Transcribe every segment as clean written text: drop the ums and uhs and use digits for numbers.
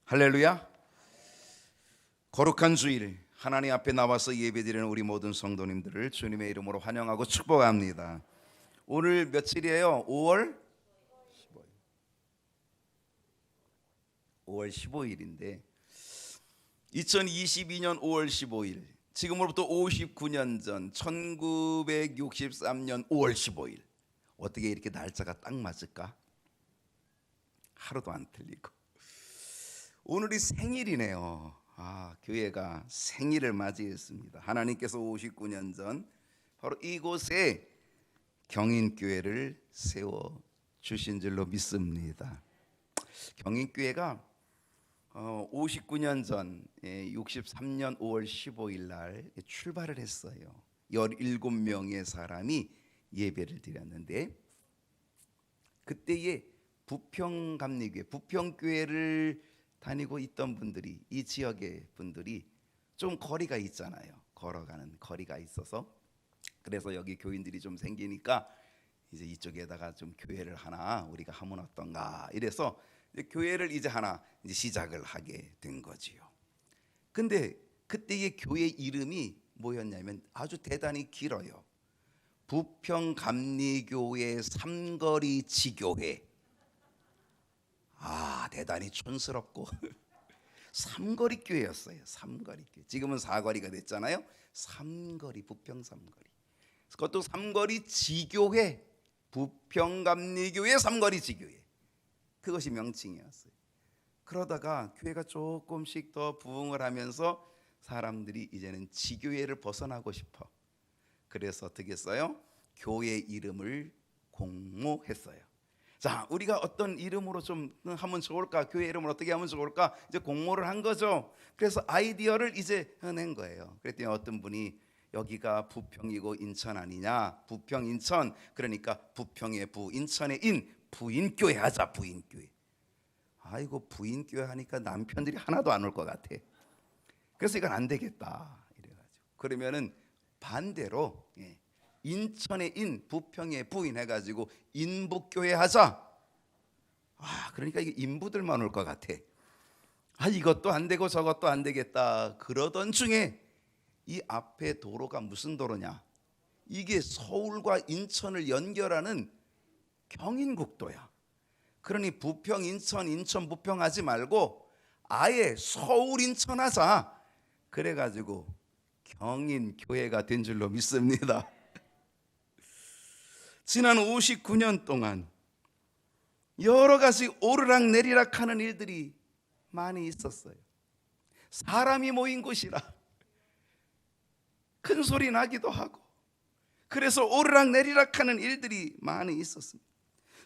할렐루야. 거룩한 주일 하나님 앞에 나와서 예배드리는 우리 모든 성도님들을 주님의 이름으로 환영하고 축복합니다. 오늘 며칠이에요? 5월 15일인데 2022년 5월 15일, 지금으로부터 59년 전 1963년 5월 15일, 어떻게 이렇게 날짜가 딱 맞을까? 하루도 안 틀리고 오늘이 생일이네요. 교회가 생일을 맞이했습니다. 하나님께서 59년 전 바로 이곳에 경인교회를 세워주신 줄로 믿습니다. 경인교회가 59년 전 63년 5월 15일 날 출발을 했어요. 17명의 사람이 예배를 드렸는데, 그때에 부평감리교회, 부평교회를 다니고 있던 분들이, 이 지역의 분들이 좀 거리가 있잖아요. 걸어가는 거리가 있어서, 그래서 여기 교인들이 좀 생기니까 이제 이쪽에다가 좀 교회를 하나 우리가 하면 어떤가, 이래서 교회를 이제 하나 이제 시작을 하게 된 거지요. 근데 그때의 교회 이름이 뭐였냐면 아주 대단히 길어요. 부평감리교회 삼거리 지교회. 대단히 촌스럽고 삼거리 교회였어요. 삼거리 교회. 지금은 사거리가 됐잖아요. 삼거리, 부평 삼거리. 그것도 삼거리 지교회, 부평감리교회 삼거리 지교회. 그것이 명칭이었어요. 그러다가 교회가 조금씩 더 부흥을 하면서 사람들이 이제는 지교회를 벗어나고 싶어. 그래서 어떻게 했어요? 교회 이름을 공모했어요. 자, 우리가 어떤 이름으로 좀 하면 좋을까? 교회 이름을 어떻게 하면 좋을까? 이제 공모를 한 거죠. 그래서 아이디어를 이제 낸 거예요. 그랬더니 어떤 분이 여기가 부평이고 인천 아니냐? 부평 인천, 그러니까 부평의 부, 인천의 인, 부인교회 하자. 부인교회. 아이고, 부인교회 하니까 남편들이 하나도 안 올 것 같아. 그래서 이건 안 되겠다 이래가지고, 그러면은 반대로 인천의 인, 부평의 부인 해가지고 인부교회 하자. 그러니까 이게 인부들만 올 것 같아. 이것도 안 되고 저것도 안 되겠다. 그러던 중에 이 앞에 도로가 무슨 도로냐? 이게 서울과 인천을 연결하는 경인국도야. 그러니 부평 인천, 인천 부평 하지 말고 아예 서울 인천 하자. 그래가지고 경인교회가 된 줄로 믿습니다. 지난 59년 동안 여러 가지 오르락내리락 하는 일들이 많이 있었어요. 사람이 모인 곳이라 큰 소리 나기도 하고, 그래서 오르락내리락 하는 일들이 많이 있었습니다.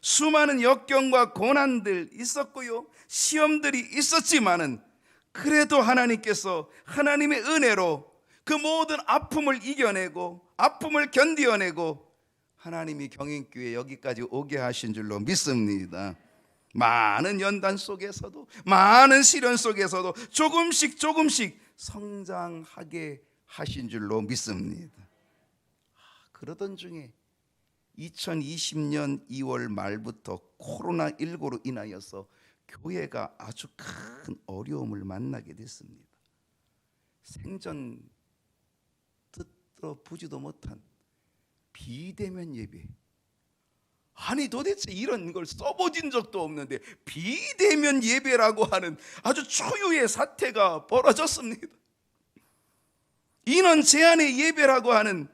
수많은 역경과 고난들 있었고요, 시험들이 있었지만은 그래도 하나님께서 하나님의 은혜로 그 모든 아픔을 이겨내고 아픔을 견디어내고 하나님이 경인교회 여기까지 오게 하신 줄로 믿습니다. 많은 연단 속에서도, 많은 시련 속에서도 조금씩 성장하게 하신 줄로 믿습니다. 그러던 중에 2020년 2월 말부터 코로나19로 인하여서 교회가 아주 큰 어려움을 만나게 됐습니다. 생전 들어보지도 못한 비대면 예배. 도대체 이런 걸 써보진 적도 없는데 비대면 예배라고 하는 아주 초유의 사태가 벌어졌습니다. 인원 제한의 예배라고 하는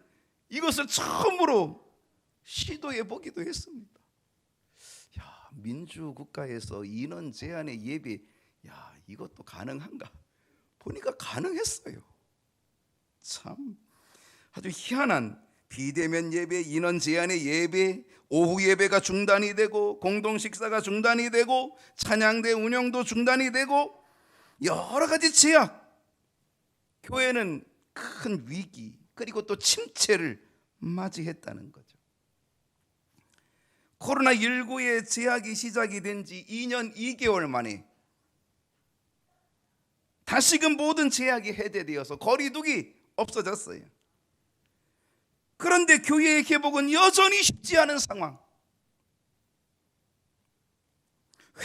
이것을 처음으로 시도해 보기도 했습니다. 민주국가에서 인원 제한의 예배, 이것도 가능한가? 보니까 가능했어요. 참 아주 희한한 비대면 예배, 인원 제한의 예배, 오후 예배가 중단이 되고 공동 식사가 중단이 되고 찬양대 운영도 중단이 되고 여러 가지 제약. 교회는 큰 위기 그리고 또 침체를 맞이했다는 거죠. 코로나19의 제약이 시작이 된 지 2년 2개월 만에 다시금 모든 제약이 해제되어서 거리두기 없어졌어요. 그런데 교회의 회복은 여전히 쉽지 않은 상황.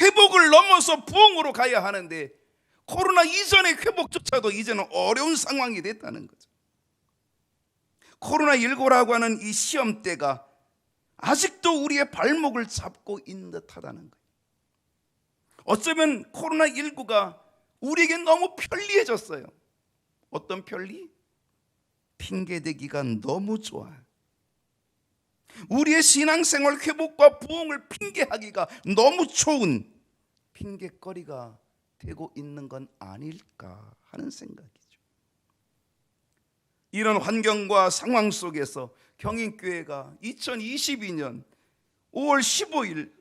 회복을 넘어서 부흥으로 가야 하는데 코로나 이전의 회복조차도 이제는 어려운 상황이 됐다는 거죠. 코로나19라고 하는 이 시험대가 아직도 우리의 발목을 잡고 있는 듯하다는 거예요. 어쩌면 코로나19가 우리에게 너무 편리해졌어요. 어떤 편리? 핑계대기가 너무 좋아요. 우리의 신앙생활 회복과 부흥을 핑계하기가 너무 좋은 핑계거리가 되고 있는 건 아닐까 하는 생각이죠. 이런 환경과 상황 속에서 경인교회가 2022년 5월 15일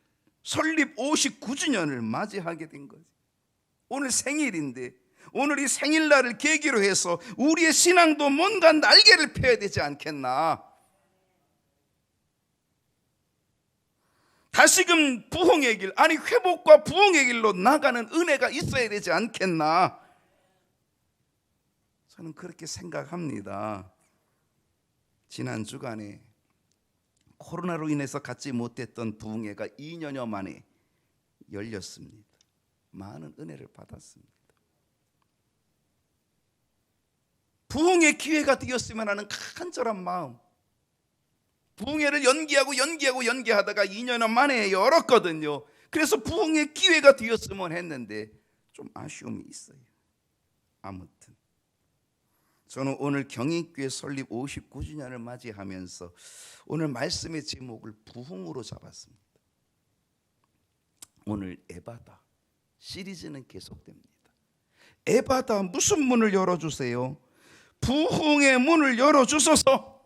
설립 59주년을 맞이하게 된 거죠. 오늘 생일인데 오늘 이 생일날을 계기로 해서 우리의 신앙도 뭔가 날개를 펴야 되지 않겠나. 다시금 부흥의 길, 아니 회복과 부흥의 길로 나가는 은혜가 있어야 되지 않겠나. 저는 그렇게 생각합니다. 지난 주간에 코로나로 인해서 갖지 못했던 부흥회가 2년여 만에 열렸습니다. 많은 은혜를 받았습니다. 부흥의 기회가 되었으면 하는 간절한 마음. 부흥회를 연기하다가 2년 만에 열었거든요. 그래서 부흥의 기회가 되었으면 했는데 좀 아쉬움이 있어요. 아무튼 저는 오늘 경인교회 설립 59주년을 맞이하면서 오늘 말씀의 제목을 부흥으로 잡았습니다. 오늘 에바다 시리즈는 계속됩니다. 에바다, 무슨 문을 열어주세요? 부흥의 문을 열어주소서.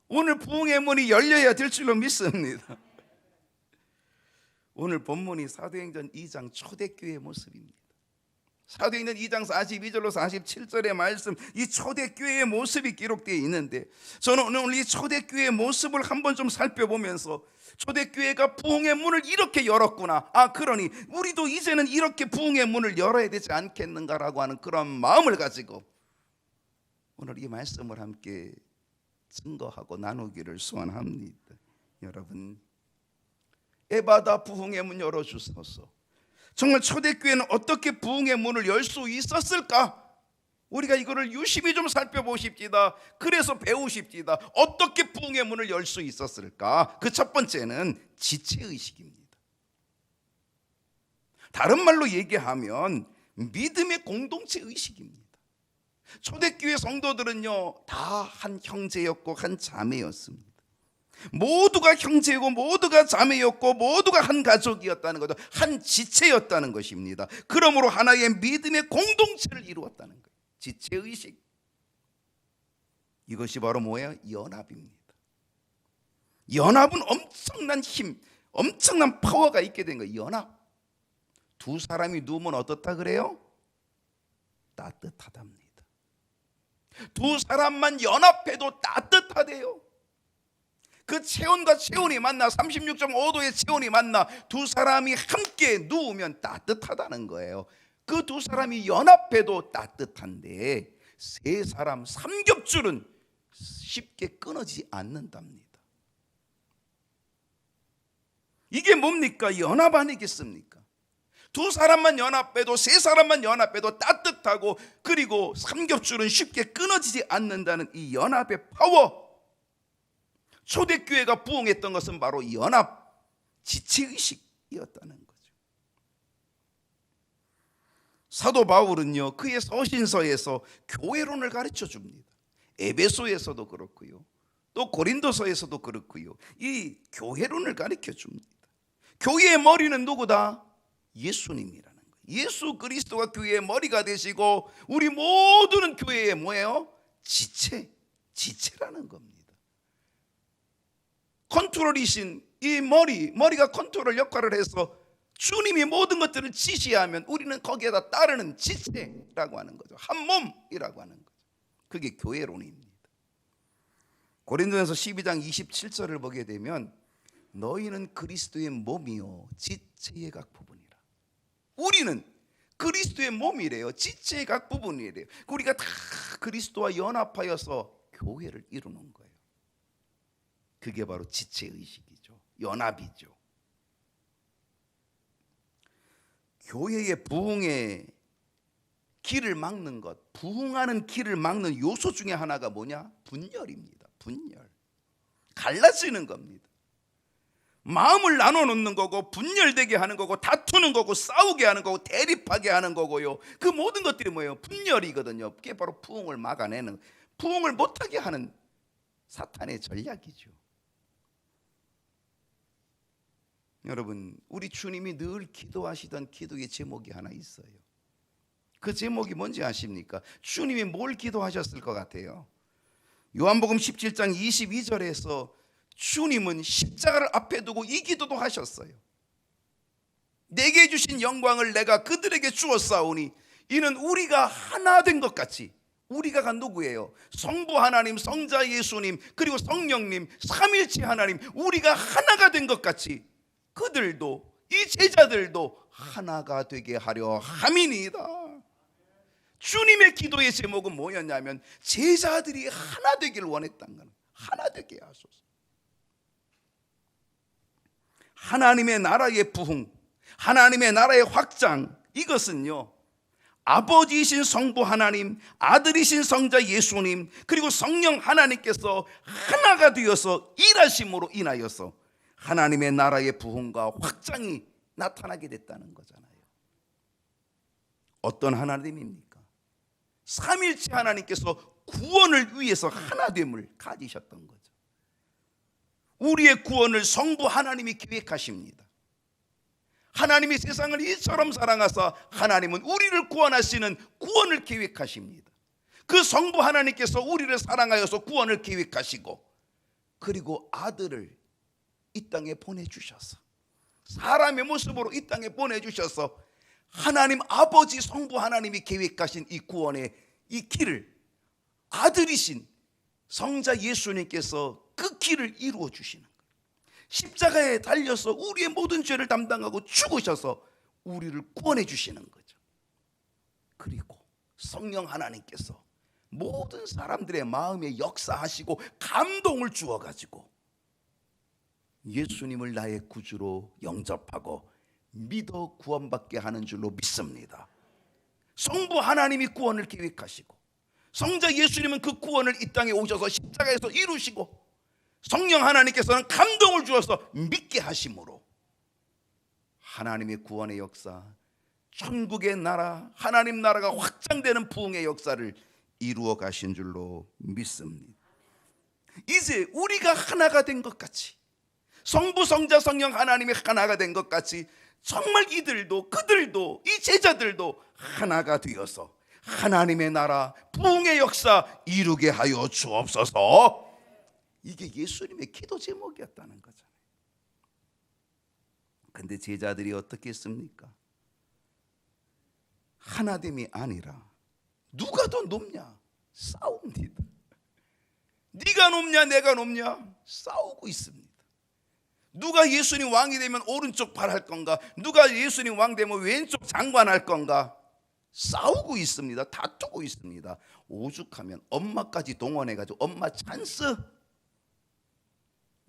오늘 부흥의 문이 열려야 될 줄로 믿습니다. 오늘 본문이 사도행전 2장 초대교회의 모습입니다. 사도행전 2장 42절로 47절의 말씀, 이 초대교회의 모습이 기록되어 있는데 저는 오늘 이 초대교회의 모습을 한번 좀 살펴보면서 초대교회가 부흥의 문을 이렇게 열었구나, 그러니 우리도 이제는 이렇게 부흥의 문을 열어야 되지 않겠는가라고 하는 그런 마음을 가지고 오늘 이 말씀을 함께 증거하고 나누기를 소원합니다. 여러분, 에바다 부흥의 문 열어주소서. 정말 초대교회는 어떻게 부흥의 문을 열 수 있었을까? 우리가 이거를 유심히 좀 살펴보십시다. 그래서 배우십시다. 어떻게 부흥의 문을 열 수 있었을까? 그 첫 번째는 지체의식입니다. 다른 말로 얘기하면 믿음의 공동체 의식입니다. 초대교회 성도들은요, 다 한 형제였고 한 자매였습니다. 모두가 형제고 모두가 자매였고 모두가 한 가족이었다는 거죠. 한 지체였다는 것입니다. 그러므로 하나의 믿음의 공동체를 이루었다는 거예요. 지체의식, 이것이 바로 뭐예요? 연합입니다. 연합은 엄청난 힘, 엄청난 파워가 있게 된 거예요. 연합. 두 사람이 누우면 어떻다 그래요? 따뜻하답니다. 두 사람만 연합해도 따뜻하대요. 그 체온과 체온이 만나 36.5도의 체온이 만나 두 사람이 함께 누우면 따뜻하다는 거예요. 그 두 사람이 연합해도 따뜻한데 세 사람 삼겹줄은 쉽게 끊어지지 않는답니다. 이게 뭡니까? 연합 아니겠습니까? 두 사람만 연합해도, 세 사람만 연합해도 따뜻하고, 그리고 삼겹줄은 쉽게 끊어지지 않는다는 이 연합의 파워. 초대교회가 부흥했던 것은 바로 연합, 지체의식이었다는 거죠. 사도 바울은요, 그의 서신서에서 교회론을 가르쳐 줍니다. 에베소에서도 그렇고요, 또 고린도서에서도 그렇고요, 이 교회론을 가르쳐 줍니다. 교회의 머리는 누구다? 예수님이라는 거예요. 예수 그리스도가 교회의 머리가 되시고 우리 모두는 교회의 뭐예요? 지체라는 겁니다. 컨트롤이신 이 머리가 컨트롤 역할을 해서 주님이 모든 것들을 지시하면 우리는 거기에다 따르는 지체라고 하는 거죠. 한 몸이라고 하는 거죠. 그게 교회론입니다. 고린도전서 12장 27절을 보게 되면 너희는 그리스도의 몸이요 지체의 각 부분이라. 우리는 그리스도의 몸이래요. 지체의 각 부분이래요. 우리가 다 그리스도와 연합하여서 교회를 이루는 거예요. 그게 바로 지체의식이죠. 연합이죠. 교회의 부흥의 길을 막는 것, 부흥하는 길을 막는 요소 중에 하나가 뭐냐? 분열입니다. 분열. 갈라지는 겁니다. 마음을 나눠놓는 거고, 분열되게 하는 거고, 다투는 거고, 싸우게 하는 거고, 대립하게 하는 거고요. 그 모든 것들이 뭐예요? 분열이거든요. 그게 바로 부흥을 막아내는, 부흥을 못하게 하는 사탄의 전략이죠. 여러분, 우리 주님이 늘 기도하시던 기도의 제목이 하나 있어요. 그 제목이 뭔지 아십니까? 주님이 뭘 기도하셨을 것 같아요? 요한복음 17장 22절에서 주님은 십자가를 앞에 두고 이 기도도 하셨어요. 내게 주신 영광을 내가 그들에게 주었사오니 이는 우리가 하나 된 것 같이. 우리가가 누구예요? 성부 하나님, 성자 예수님, 그리고 성령님, 삼일체 하나님, 우리가 하나가 된 것 같이 그들도, 이 제자들도 하나가 되게 하려 함이니이다. 주님의 기도의 제목은 뭐였냐면 제자들이 하나 되기를 원했다는 거예요. 하나 되게 하소서. 하나님의 나라의 부흥, 하나님의 나라의 확장, 이것은요 아버지이신 성부 하나님, 아들이신 성자 예수님, 그리고 성령 하나님께서 하나가 되어서 일하심으로 인하여서 하나님의 나라의 부흥과 확장이 나타나게 됐다는 거잖아요. 어떤 하나님입니까? 삼일체 하나님께서 구원을 위해서 하나됨을 가지셨던 거죠. 우리의 구원을 성부 하나님이 계획하십니다. 하나님이 세상을 이처럼 사랑하사 하나님은 우리를 구원하시는 구원을 계획하십니다. 그 성부 하나님께서 우리를 사랑하여서 구원을 계획하시고, 그리고 아들을 이 땅에 보내주셔서, 사람의 모습으로 이 땅에 보내주셔서 하나님 아버지 성부 하나님이 계획하신 이 구원의 이 길을 아들이신 성자 예수님께서 그 길을 이루어 주시는 거예요. 십자가에 달려서 우리의 모든 죄를 담당하고 죽으셔서 우리를 구원해 주시는 거죠. 그리고 성령 하나님께서 모든 사람들의 마음에 역사하시고 감동을 주어가지고 예수님을 나의 구주로 영접하고 믿어 구원받게 하는 줄로 믿습니다. 성부 하나님이 구원을 계획하시고, 성자 예수님은 그 구원을 이 땅에 오셔서 십자가에서 이루시고, 성령 하나님께서는 감동을 주어서 믿게 하심으로 하나님의 구원의 역사, 천국의 나라, 하나님 나라가 확장되는 부흥의 역사를 이루어 가신 줄로 믿습니다. 이제 우리가 하나가 된 것 같이, 성부 성자 성령 하나님이 하나가 된 것 같이 정말 이들도, 그들도, 이 제자들도 하나가 되어서 하나님의 나라 부흥의 역사 이루게 하여 주옵소서. 이게 예수님의 기도 제목이었다는 거잖아요. 근데 제자들이 어떻게 했습니까? 하나됨이 아니라 누가 더 높냐? 싸웁니다. 네가 높냐 내가 높냐? 싸우고 있습니다. 누가 예수님 왕이 되면 오른쪽 팔 할 건가? 누가 예수님 왕 되면 왼쪽 장관 할 건가? 싸우고 있습니다. 다투고 있습니다. 오죽하면 엄마까지 동원해가지고 엄마 찬스,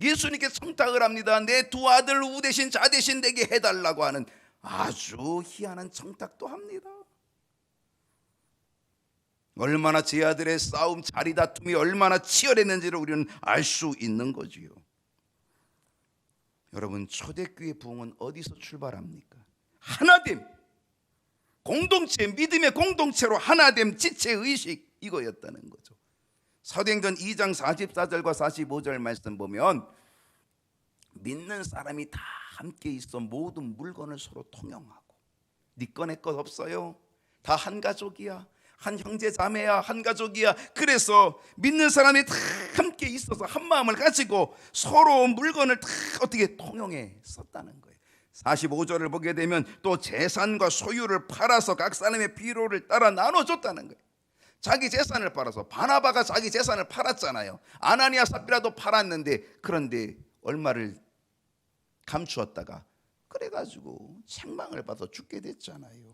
예수님께 청탁을 합니다. 내 두 아들 우 대신 자 대신 되게 해달라고 하는 아주 희한한 청탁도 합니다. 얼마나 제 아들의 싸움, 자리 다툼이 얼마나 치열했는지를 우리는 알 수 있는 거지요. 여러분, 초대교회 부흥은 어디서 출발합니까? 하나됨, 공동체, 믿음의 공동체로 하나됨, 지체의식, 이거였다는 거죠. 사도행전 2장 44절과 45절 말씀 보면 믿는 사람이 다 함께 있어 모든 물건을 서로 통용하고, 네 거 내 것 없어요, 다 한 가족이야, 한 형제 자매야, 한 가족이야. 그래서 믿는 사람이 다 함께 있어서 한 마음을 가지고 서로 물건을 다 어떻게 통용해 썼다는 거예요. 45절을 보게 되면 또 재산과 소유를 팔아서 각 사람의 필요를 따라 나눠줬다는 거예요. 자기 재산을 팔아서, 바나바가 자기 재산을 팔았잖아요. 아나니아 삽비라도 팔았는데, 그런데 얼마를 감추었다가 그래가지고 책망을 받아 죽게 됐잖아요.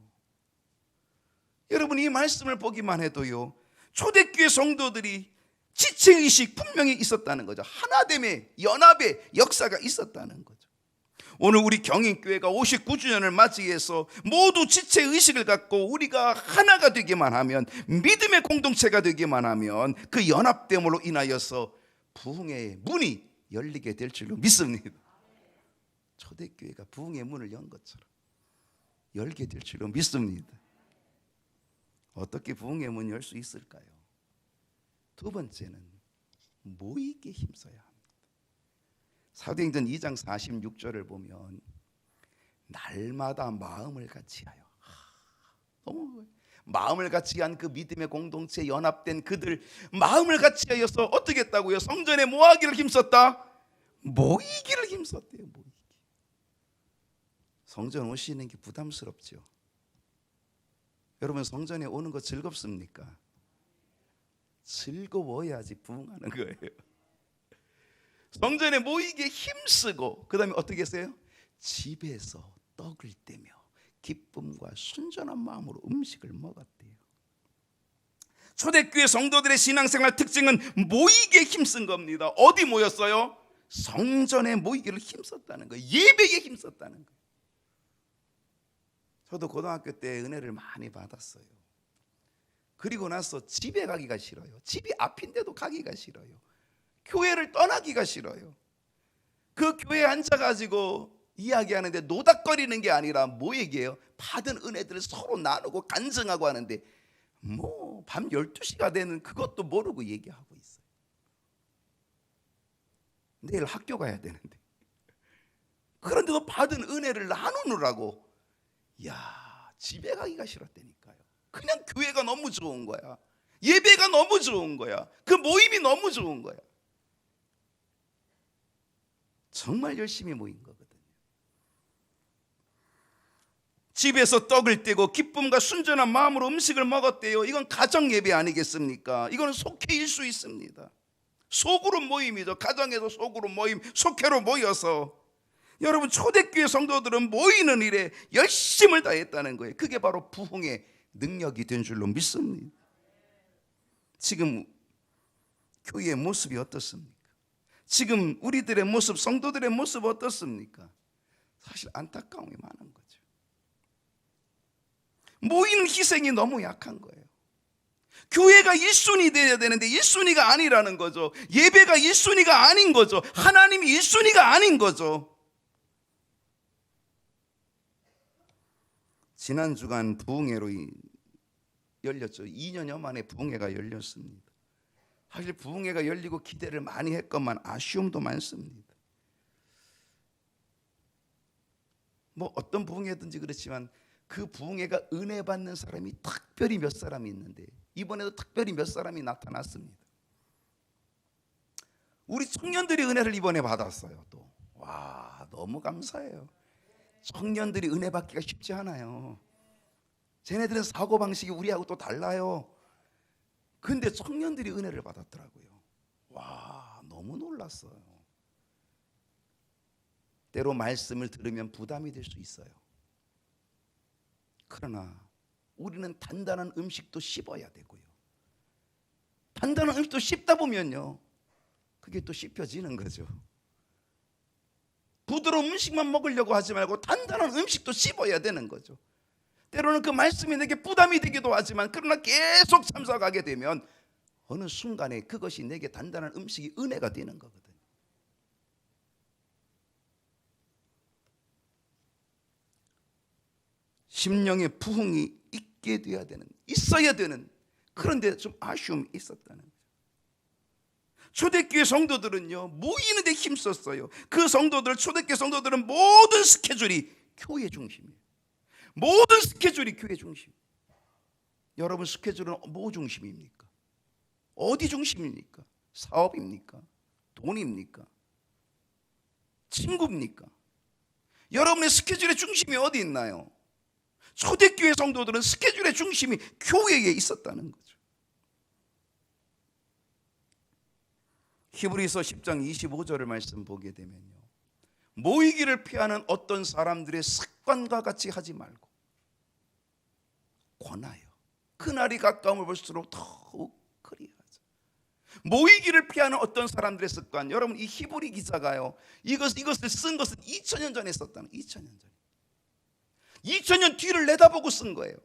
여러분, 이 말씀을 보기만 해도요, 초대교회 성도들이 지체의식 분명히 있었다는 거죠. 하나됨의 연합의 역사가 있었다는 거죠. 오늘 우리 경인교회가 59주년을 맞이해서 모두 지체의식을 갖고 우리가 하나가 되기만 하면, 믿음의 공동체가 되기만 하면 그 연합됨으로 인하여서 부흥의 문이 열리게 될 줄로 믿습니다. 초대교회가 부흥의 문을 연 것처럼 열게 될 줄로 믿습니다. 어떻게 부흥의 문을 열 수 있을까요? 두 번째는 모이게 힘써야 합니다. 사도행전 2장 46절을 보면 날마다 마음을 같이하여, 너무 마음을 같이한 그 믿음의 공동체 연합된 그들 마음을 같이하여서 어떻게 했다고요? 성전에 모아기를 힘썼다? 모이기를 힘썼대요. 모이기. 성전 오시는 게 부담스럽죠. 여러분, 성전에 오는 거 즐겁습니까? 즐거워야지 부흥하는 거예요. 성전에 모이기에 힘쓰고, 그 다음에 어떻게 했어요? 집에서 떡을 떼며 기쁨과 순전한 마음으로 음식을 먹었대요. 초대교회 성도들의 신앙생활 특징은 모이기에 힘쓴 겁니다. 어디 모였어요? 성전에 모이기를 힘썼다는 거예요. 예배에 힘썼다는 거예요. 저도 고등학교 때 은혜를 많이 받았어요. 그리고 나서 집에 가기가 싫어요. 집이 앞인데도 가기가 싫어요. 교회를 떠나기가 싫어요. 그 교회에 앉아가지고 이야기하는데 노닥거리는 게 아니라 뭐 얘기해요? 받은 은혜들을 서로 나누고 간증하고 하는데 뭐 밤 12시가 되는 그것도 모르고 얘기하고 있어요. 내일 학교 가야 되는데, 그런데도 받은 은혜를 나누느라고, 야, 집에 가기가 싫었다니까요. 그냥 교회가 너무 좋은 거야. 예배가 너무 좋은 거야. 그 모임이 너무 좋은 거야. 정말 열심히 모인 거거든요. 집에서 떡을 떼고 기쁨과 순전한 마음으로 음식을 먹었대요. 이건 가정 예배 아니겠습니까? 이건 속회일 수 있습니다. 소그룹 모임이죠. 가정에서 소그룹 모임, 속회로 모여서, 여러분, 초대교회 성도들은 모이는 일에 열심을 다했다는 거예요. 그게 바로 부흥의 능력이 된 줄로 믿습니다. 지금 교회의 모습이 어떻습니까? 지금 우리들의 모습, 성도들의 모습 어떻습니까? 사실 안타까움이 많은 거죠. 모이는 희생이 너무 약한 거예요. 교회가 1순위 되어야 되는데 1순위가 아니라는 거죠. 예배가 1순위가 아닌 거죠. 하나님이 1순위가 아닌 거죠. 지난 주간 부흥회로 열렸죠. 2년여 만에 부흥회가 열렸습니다. 사실 부흥회가 열리고 기대를 많이 했건만 아쉬움도 많습니다. 뭐 어떤 부흥회든지 그렇지만 그 부흥회가 은혜 받는 사람이 특별히 몇 사람이 있는데, 이번에도 특별히 몇 사람이 나타났습니다. 우리 청년들이 은혜를 이번에 받았어요. 또 와, 너무 감사해요. 청년들이 은혜 받기가 쉽지 않아요. 쟤네들은 사고방식이 우리하고 또 달라요. 근데 청년들이 은혜를 받았더라고요. 와, 너무 놀랐어요. 때로 말씀을 들으면 부담이 될 수 있어요. 그러나 우리는 단단한 음식도 씹어야 되고요. 단단한 음식도 씹다 보면요, 그게 또 씹혀지는 거죠. 부드러운 음식만 먹으려고 하지 말고 단단한 음식도 씹어야 되는 거죠. 때로는 그 말씀이 내게 부담이 되기도 하지만, 그러나 계속 참석하게 되면 어느 순간에 그것이 내게 단단한 음식이 은혜가 되는 거거든요. 심령의 부흥이 있게 돼야 되는, 있어야 되는, 그런데 좀 아쉬움이 있었다는 거죠. 초대교회 성도들은요, 모이는 데 힘썼어요. 그 성도들, 초대교회 성도들은 모든 스케줄이 교회 중심이에요. 모든 스케줄이 교회 중심. 여러분, 스케줄은 뭐 중심입니까? 어디 중심입니까? 사업입니까? 돈입니까? 친구입니까? 여러분의 스케줄의 중심이 어디 있나요? 초대교회 성도들은 스케줄의 중심이 교회에 있었다는 거죠. 히브리서 10장 25절을 말씀 보게 되면요, 모이기를 피하는 어떤 사람들의 습관과 같이 하지 말고 권하여 그날이 가까움을 볼수록 더욱 그리하자. 모이기를 피하는 어떤 사람들의 습관. 여러분, 이 히브리 기자가요, 이것을 쓴 것은 2000년 전에 썼다는, 2000년 전에. 2000년 뒤를 내다보고 쓴 거예요.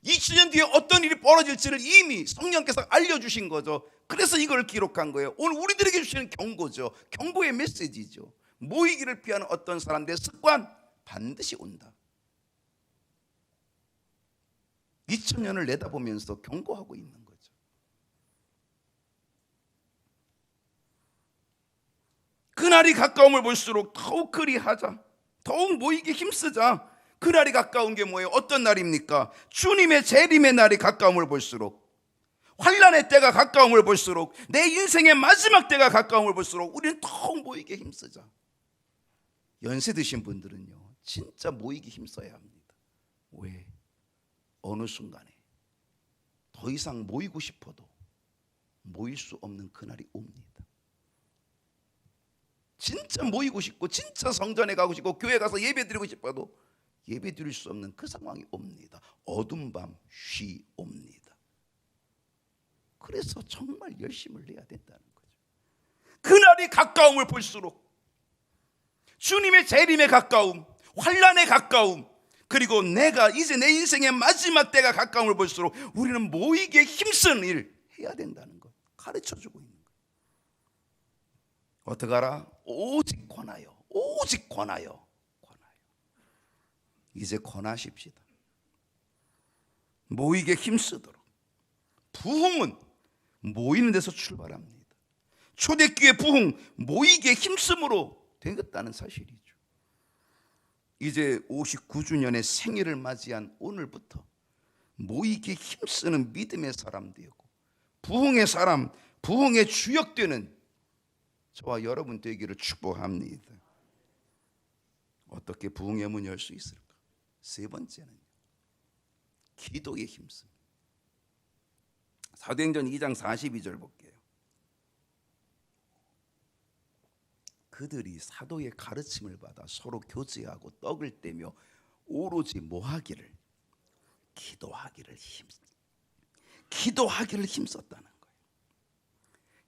2000년 뒤에 어떤 일이 벌어질지를 이미 성령께서 알려주신 거죠. 그래서 이걸 기록한 거예요. 오늘 우리들에게 주시는 경고죠. 경고의 메시지죠. 모이기를 피하는 어떤 사람들의 습관 반드시 온다. 2000년을 내다보면서 경고하고 있는 거죠. 그날이 가까움을 볼수록 더욱 그리하자. 더욱 모이기 힘쓰자. 그날이 가까운 게 뭐예요? 어떤 날입니까? 주님의 재림의 날이 가까움을 볼수록, 환난의 때가 가까움을 볼수록, 내 인생의 마지막 때가 가까움을 볼수록 우리는 더욱 모이기에 힘쓰자. 연세 드신 분들은요, 진짜 모이기 힘써야 합니다. 왜? 어느 순간에 더 이상 모이고 싶어도 모일 수 없는 그날이 옵니다. 진짜 모이고 싶고, 진짜 성전에 가고 싶고, 교회 가서 예배 드리고 싶어도 예배 드릴 수 없는 그 상황이 옵니다. 어둠 밤 쉬 옵니다. 그래서 정말 열심을 내야 된다는 거죠. 그날이 가까움을 볼수록, 주님의 재림에 가까움, 환난에 가까움, 그리고 내가 이제 내 인생의 마지막 때가 가까움을 볼수록 우리는 모이기에 힘쓰는 일 해야 된다는 것 가르쳐주고 있는 거예요. 어떡하라? 오직 권하여, 오직 권하여. 이제 권하십시다. 모이게 힘쓰도록. 부흥은 모이는 데서 출발합니다. 초대교회 부흥, 모이게 힘쓰므로 되겠다는 사실이죠. 이제 59주년의 생일을 맞이한 오늘부터 모이게 힘쓰는 믿음의 사람 되고, 부흥의 사람, 부흥의 주역되는 저와 여러분 되기를 축복합니다. 어떻게 부흥의 문을 열 수 있을까? 세 번째는 기도에 힘씁니다. 사도행전 2장 42절 볼게요. 그들이 사도의 가르침을 받아 서로 교제하고 떡을 떼며 오로지 뭐하기를? 기도하기를 힘썼다는 거예요.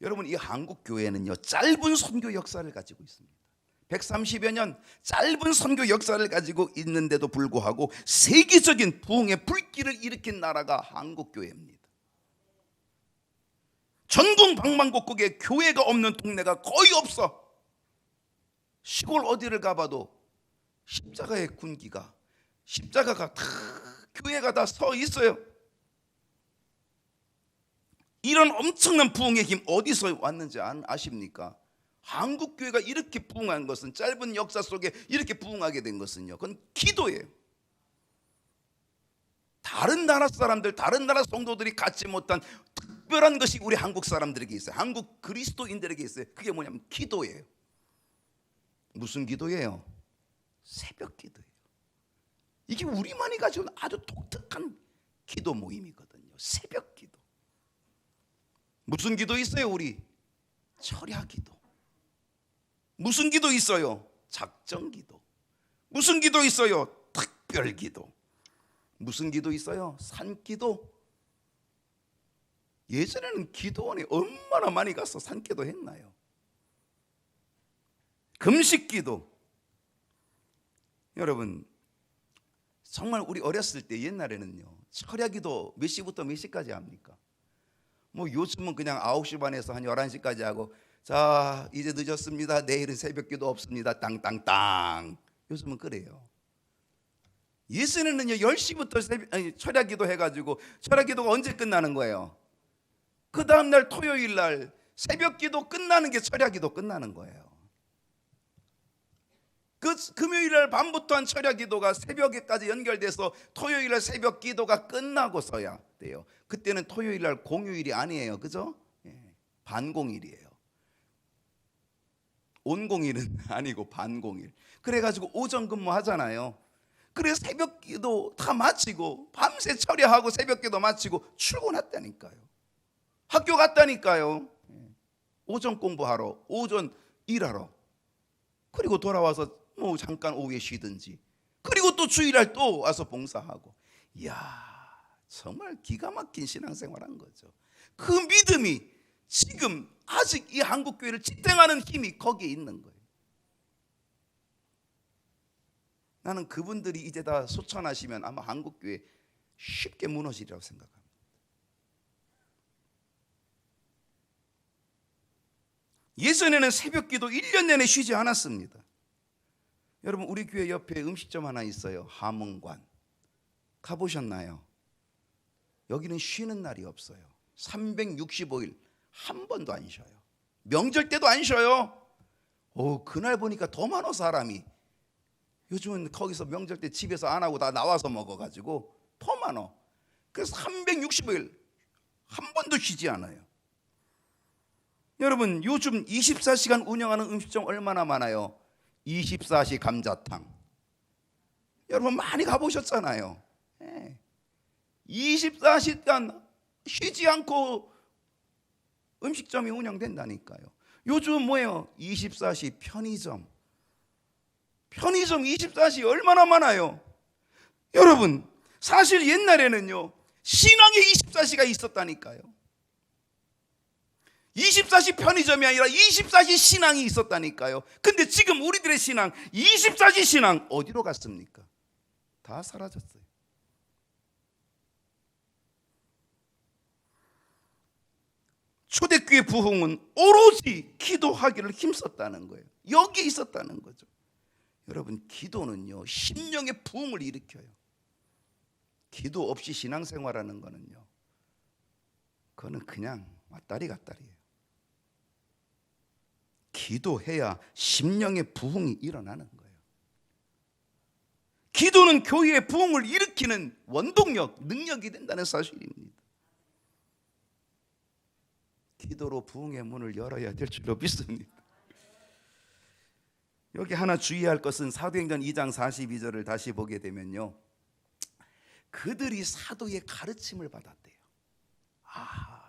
여러분, 이 한국 교회는요, 짧은 선교 역사를 가지고 있습니다. 130여 년 짧은 선교 역사를 가지고 있는데도 불구하고 세계적인 부흥의 불길을 일으킨 나라가 한국 교회입니다. 전국 방방곡곡에 교회가 없는 동네가 거의 없어. 시골 어디를 가봐도 십자가의 군기가, 십자가가 다, 교회가 다 서 있어요. 이런 엄청난 부흥의 힘 어디서 왔는지 아십니까? 한국 교회가 이렇게 부흥한 것은, 짧은 역사 속에 이렇게 부흥하게 된 것은요, 그건 기도예요. 다른 나라 사람들, 다른 나라 성도들이 갖지 못한 특별한 것이 우리 한국 사람들에게 있어요. 한국 그리스도인들에게 있어요. 그게 뭐냐면 기도예요. 무슨 기도예요? 새벽 기도예요. 이게 우리만이 가지고 있는 아주 독특한 기도 모임이거든요. 새벽 기도. 무슨 기도 있어요? 우리 철야 기도. 무슨 기도 있어요? 작정 기도. 무슨 기도 있어요? 특별 기도. 무슨 기도 있어요? 산 기도. 예전에는 기도원에 얼마나 많이 가서 산 기도 했나요? 금식 기도. 여러분, 정말 우리 어렸을 때 옛날에는요, 철야 기도 몇 시부터 몇 시까지 합니까? 뭐 요즘은 그냥 9시 반에서 한 11시까지 하고, 자 이제 늦었습니다, 내일은 새벽기도 없습니다, 땅땅땅. 요즘은 그래요. 예전에는요 10시부터 철야기도 해가지고, 철야기도가 언제 끝나는 거예요? 그 다음날 토요일날 새벽기도 끝나는 게 철야기도 끝나는 거예요. 그 금요일날 밤부터 한 철야기도가 새벽에까지 연결돼서 토요일날 새벽기도가 끝나고서야 돼요. 그때는 토요일날 공휴일이 아니에요, 그죠? 반공일이에요. 온공일은 아니고 반공일. 그래가지고 오전 근무하잖아요. 그래서 새벽기도 다 마치고 밤새 철야하고 새벽기도 마치고 출근했다니까요. 학교 갔다니까요. 오전 공부하러, 오전 일하러. 그리고 돌아와서 뭐 잠깐 오후에 쉬든지, 그리고 또 주일날 또 와서 봉사하고. 이야, 정말 기가 막힌 신앙생활한 거죠. 그 믿음이 지금 아직 이 한국교회를 지탱하는 힘이 거기에 있는 거예요. 나는 그분들이 이제 다 소천하시면 아마 한국교회 쉽게 무너지리라고 생각합니다. 예전에는 새벽기도 1년 내내 쉬지 않았습니다. 여러분, 우리 교회 옆에 음식점 하나 있어요. 하문관. 가보셨나요? 여기는 쉬는 날이 없어요. 365일 한 번도 안 쉬어요. 명절 때도 안 쉬어요. 그날 보니까 더 많아 사람이. 요즘은 거기서 명절 때 집에서 안 하고 다 나와서 먹어가지고 더 많아. 그래서 365일 한 번도 쉬지 않아요. 여러분, 요즘 24시간 운영하는 음식점 얼마나 많아요? 24시 감자탕. 여러분 많이 가보셨잖아요. 24시간 쉬지 않고 음식점이 운영된다니까요. 요즘 뭐예요? 24시 편의점. 편의점 24시 얼마나 많아요? 여러분, 사실 옛날에는요, 신앙의 24시가 있었다니까요. 24시 편의점이 아니라 24시 신앙이 있었다니까요. 근데 지금 우리들의 신앙, 24시 신앙 어디로 갔습니까? 다 사라졌어요. 초대교회 부흥은 오로지 기도하기를 힘썼다는 거예요. 여기 있었다는 거죠. 여러분, 기도는요, 심령의 부흥을 일으켜요. 기도 없이 신앙생활하는 거는요, 그거는 그냥 왔다리 갔다리예요. 기도해야 심령의 부흥이 일어나는 거예요. 기도는 교회의 부흥을 일으키는 원동력, 능력이 된다는 사실입니다. 기도로 부흥의 문을 열어야 될 줄로 믿습니다. 여기 하나 주의할 것은 사도행전 2장 42절을 다시 보게 되면요, 그들이 사도의 가르침을 받았대요.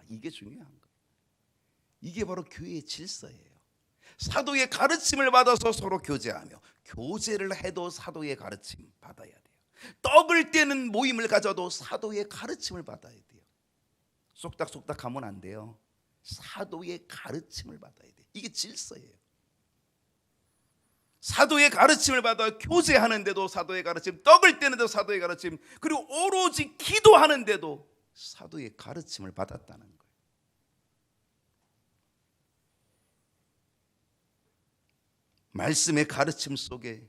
이게 중요한 거예요. 이게 바로 교회의 질서예요. 사도의 가르침을 받아서 서로 교제하며, 교제를 해도 사도의 가르침 받아야 돼요. 떡을 떼는 모임을 가져도 사도의 가르침을 받아야 돼요. 쏙닥쏙닥 하면 안 돼요. 사도의 가르침을 받아야 돼요. 이게 질서예요. 사도의 가르침을 받아 교제하는데도 사도의 가르침, 떡을 떼는데도 사도의 가르침, 그리고 오로지 기도하는데도 사도의 가르침을 받았다는 거예요. 말씀의 가르침 속에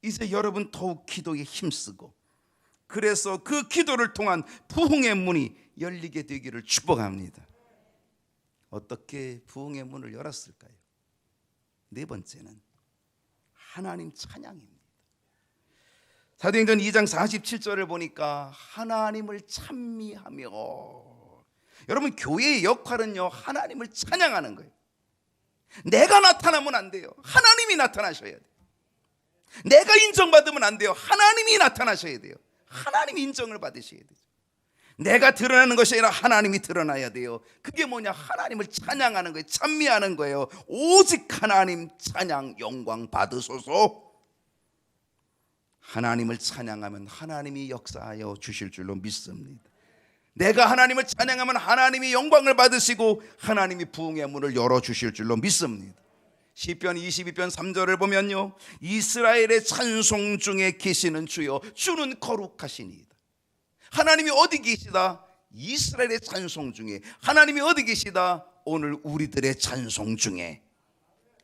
이제 여러분 더욱 기도에 힘쓰고, 그래서 그 기도를 통한 부흥의 문이 열리게 되기를 축복합니다. 어떻게 부흥의 문을 열었을까요? 네 번째는 하나님 찬양입니다. 사도행전 2장 47절을 보니까 하나님을 찬미하며, 여러분, 교회의 역할은요, 하나님을 찬양하는 거예요. 내가 나타나면 안 돼요. 하나님이 나타나셔야 돼요. 내가 인정받으면 안 돼요. 하나님이 나타나셔야 돼요. 하나님이 인정을 받으셔야 돼요. 내가 드러나는 것이 아니라 하나님이 드러나야 돼요. 그게 뭐냐? 하나님을 찬양하는 거예요. 찬미하는 거예요. 오직 하나님 찬양 영광 받으소서. 하나님을 찬양하면 하나님이 역사하여 주실 줄로 믿습니다. 내가 하나님을 찬양하면 하나님이 영광을 받으시고 하나님이 부흥의 문을 열어주실 줄로 믿습니다. 시편 22편 3절을 보면요, 이스라엘의 찬송 중에 계시는 주여, 주는 거룩하시니이다. 하나님이 어디 계시다? 이스라엘의 찬송 중에. 하나님이 어디 계시다? 오늘 우리들의 찬송 중에.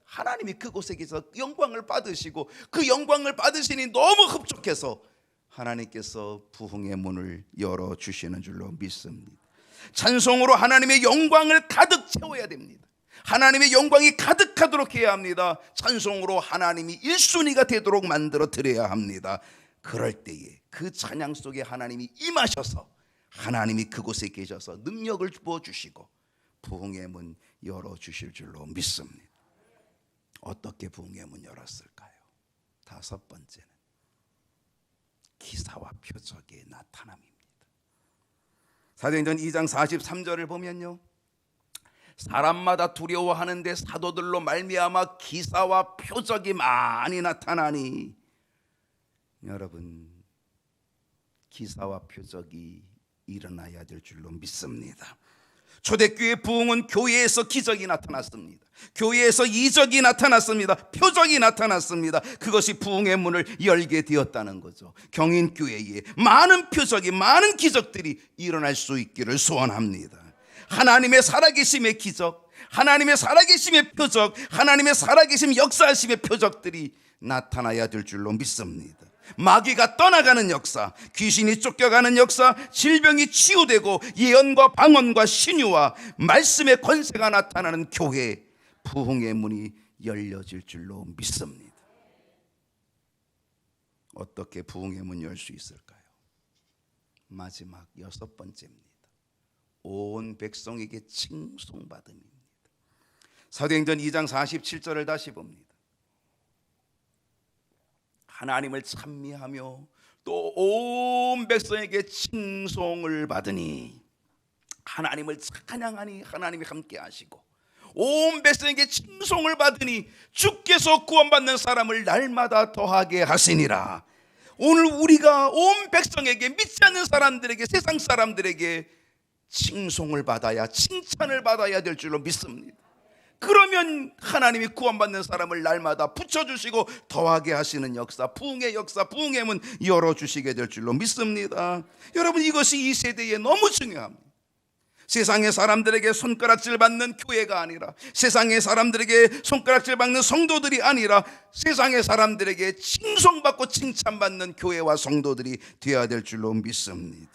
하나님이 그곳에 계셔서 영광을 받으시고, 그 영광을 받으시니 너무 흡족해서 하나님께서 부흥의 문을 열어주시는 줄로 믿습니다. 찬송으로 하나님의 영광을 가득 채워야 됩니다. 하나님의 영광이 가득하도록 해야 합니다. 찬송으로 하나님이 1순위가 되도록 만들어 드려야 합니다. 그럴 때에 그 찬양 속에 하나님이 임하셔서 하나님이 그곳에 계셔서 능력을 부어주시고 부흥의 문 열어주실 줄로 믿습니다. 어떻게 부흥의 문 열었을까요? 다섯 번째는 기사와 표적의 나타남입니다. 사도행전 2장 43절을 보면요, 사람마다 두려워하는데 사도들로 말미암아 기사와 표적이 많이 나타나니. 여러분, 기사와 표적이 일어나야 될 줄로 믿습니다. 초대교회 부흥은 교회에서 기적이 나타났습니다. 교회에서 이적이 나타났습니다. 표적이 나타났습니다. 그것이 부흥의 문을 열게 되었다는 거죠. 경인교회에 많은 표적이, 많은 기적들이 일어날 수 있기를 소원합니다. 하나님의 살아계심의 기적, 하나님의 살아계심의 표적, 하나님의 살아계심 역사하심의 표적들이 나타나야 될 줄로 믿습니다. 마귀가 떠나가는 역사, 귀신이 쫓겨가는 역사, 질병이 치유되고 예언과 방언과 신유와 말씀의 권세가 나타나는 교회, 부흥의 문이 열려질 줄로 믿습니다. 어떻게 부흥의 문 열 수 있을까요? 마지막 6번째입니다. 온 백성에게 칭송받음입니다. 사도행전 2장 47절을 다시 봅니다. 하나님을 찬미하며 또 온 백성에게 칭송을 받으니, 하나님을 찬양하니 하나님이 함께 하시고 온 백성에게 칭송을 받으니 주께서 구원받는 사람을 날마다 더하게 하시니라. 오늘 우리가 온 백성에게, 믿지 않는 사람들에게, 세상 사람들에게 칭송을 받아야, 칭찬을 받아야 될 줄로 믿습니다. 그러면 하나님이 구원받는 사람을 날마다 붙여주시고 더하게 하시는 역사, 부흥의 역사, 부흥의 문 열어주시게 될 줄로 믿습니다. 여러분, 이것이 이 세대에 너무 중요합니다. 세상의 사람들에게 손가락질 받는 교회가 아니라, 세상의 사람들에게 손가락질 받는 성도들이 아니라, 세상의 사람들에게 칭송받고 칭찬받는 교회와 성도들이 되어야 될 줄로 믿습니다.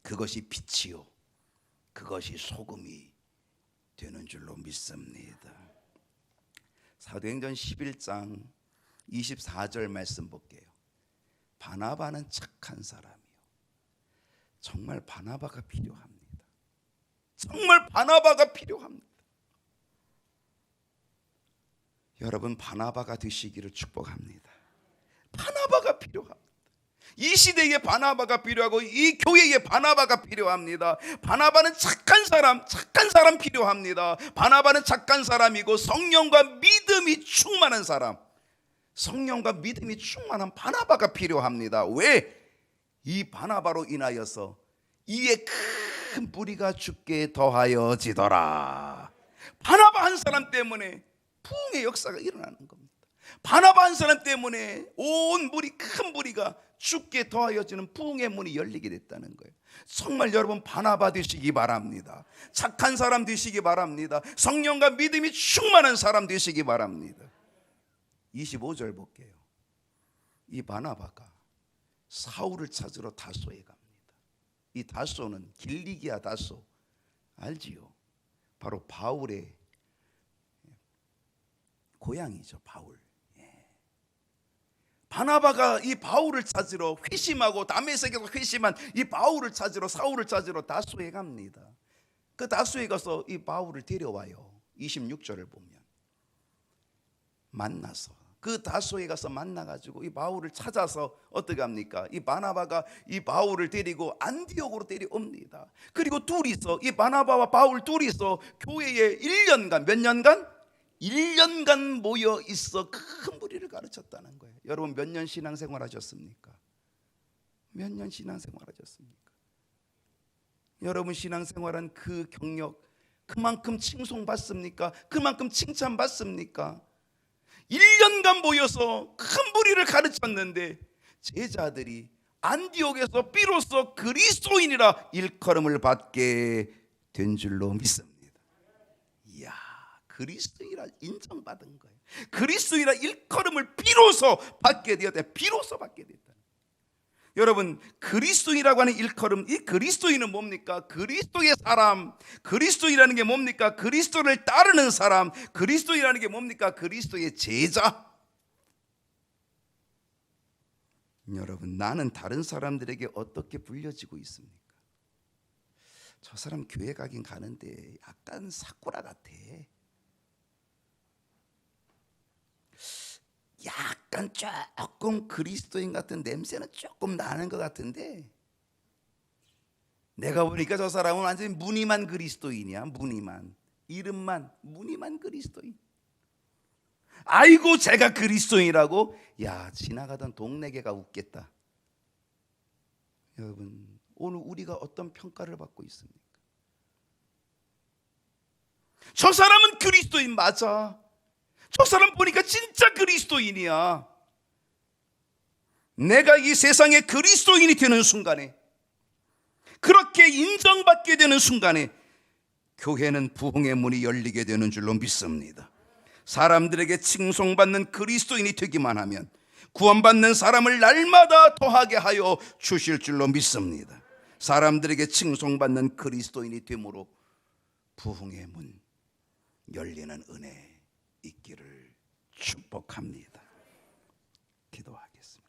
그것이 빛이요, 그것이 소금이 되는 줄로 믿습니다. 사도행전 11장 24절 말씀 볼게요. 바나바는 착한 사람이요. 정말 바나바가 필요합니다. 정말 바나바가 필요합니다. 여러분, 바나바가 되시기를 축복합니다. 바나바가 필요합니다. 이 시대에 바나바가 필요하고 이 교회에 바나바가 필요합니다. 바나바는 착한 사람 필요합니다. 바나바는 착한 사람이고 성령과 믿음이 충만한 사람, 성령과 믿음이 충만한 바나바가 필요합니다. 왜? 이 바나바로 인하여서 이에 큰 무리가 죽게 더하여지더라. 바나바 한 사람 때문에 부흥의 역사가 일어나는 겁니다. 바나바 한 사람 때문에 온 무리, 큰 무리가 죽게 더하여지는 부흥의 문이 열리게 됐다는 거예요. 정말 여러분, 바나바 되시기 바랍니다. 착한 사람 되시기 바랍니다. 성령과 믿음이 충만한 사람 되시기 바랍니다. 25절 볼게요. 이 바나바가 사울을 찾으러 다소에 갑니다. 이 다소는 길리기아 다소 알지요? 바로 바울의 고향이죠. 바울. 바나바가 이 바울을 찾으러 회심하고 다메섹에서 회심한 이 바울을 찾으러, 사울을 찾으러 다소에 갑니다. 그 다소에 가서 이 바울을 데려와요. 26절을 보면 만나서, 그 다소에 가서 만나가지고 이 바울을 찾아서 어떻게 합니까? 이 바나바가 이 바울을 데리고 안디옥으로 데려옵니다. 그리고 둘이서, 이 바나바와 바울 둘이서 교회에 1년간, 몇 년간? 1년간 모여 있어 큰 무리를 가르쳤다는 거예요. 여러분, 몇 년 신앙생활 하셨습니까? 몇 년 신앙생활 하셨습니까? 여러분, 신앙생활한 그 경력, 그만큼 칭송받습니까? 그만큼 칭찬받습니까? 1년간 모여서 큰 무리를 가르쳤는데 제자들이 안디옥에서 비로소 그리스도인이라 일컬음을 받게 된 줄로 믿습니다. 이야, 그리스도인이라 인정받은 거예요. 그리스도인이라 일컬음을 비로소 받게 되었다. 비로소 받게 됐다. 여러분, 그리스도인이라고 하는 일컬음, 이 그리스도인은 뭡니까? 그리스도의 사람. 그리스도인이라는 게 뭡니까? 그리스도를 따르는 사람. 그리스도인이라는 게 뭡니까? 그리스도의 제자. 여러분, 나는 다른 사람들에게 어떻게 불려지고 있습니까? 저 사람 교회 가긴 가는데 약간 사꾸라 같아. 약간 조금 그리스도인 같은 냄새는 조금 나는 것 같은데, 내가 보니까 저 사람은 완전히 무늬만 그리스도인이야. 무늬만, 이름만 무늬만 그리스도인. 아이고, 제가 그리스도인이라고? 야, 지나가던 동네개가 웃겠다. 여러분, 오늘 우리가 어떤 평가를 받고 있습니까? 저 사람은 그리스도인 맞아. 저 사람 보니까 진짜 그리스도인이야. 내가 이 세상에 그리스도인이 되는 순간에, 그렇게 인정받게 되는 순간에 교회는 부흥의 문이 열리게 되는 줄로 믿습니다. 사람들에게 칭송받는 그리스도인이 되기만 하면 구원받는 사람을 날마다 더하게 하여 주실 줄로 믿습니다. 사람들에게 칭송받는 그리스도인이 되므로 부흥의 문 열리는 은혜 있기를 축복합니다. 기도하겠습니다.